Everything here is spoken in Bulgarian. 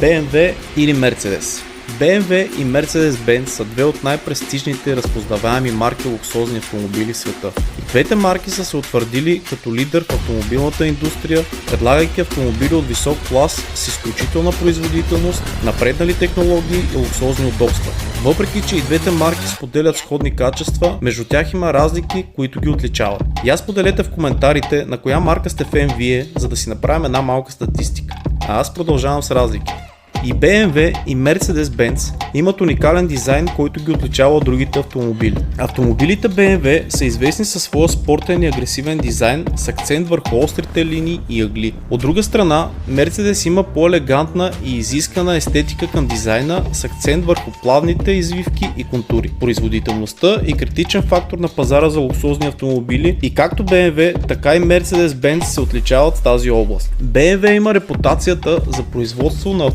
BMW или Mercedes? BMW и Mercedes-Benz са две от най-престижните и разпознаваеми марки луксозни автомобили в света. И двете марки са се утвърдили като лидер в автомобилната индустрия, предлагайки автомобили от висок клас с изключителна производителност, напреднали технологии и луксозни удобства. Въпреки че и двете марки споделят сходни качества, между тях има разлики, които ги отличават. И аз споделете в коментарите на коя марка сте фен вие, за да си направим една малка статистика. А аз продължавам с разлики. И BMW и Mercedes-Benz имат уникален дизайн, който ги отличава от другите автомобили. Автомобилите BMW са известни със своя спортен и агресивен дизайн с акцент върху острите линии и ъгли. От друга страна, Mercedes има по-елегантна и изискана естетика към дизайна с акцент върху плавните извивки и контури. Производителността е критичен фактор на пазара за луксозни автомобили и както BMW, така и Mercedes-Benz се отличават в тази област. BMW има репутацията за производство на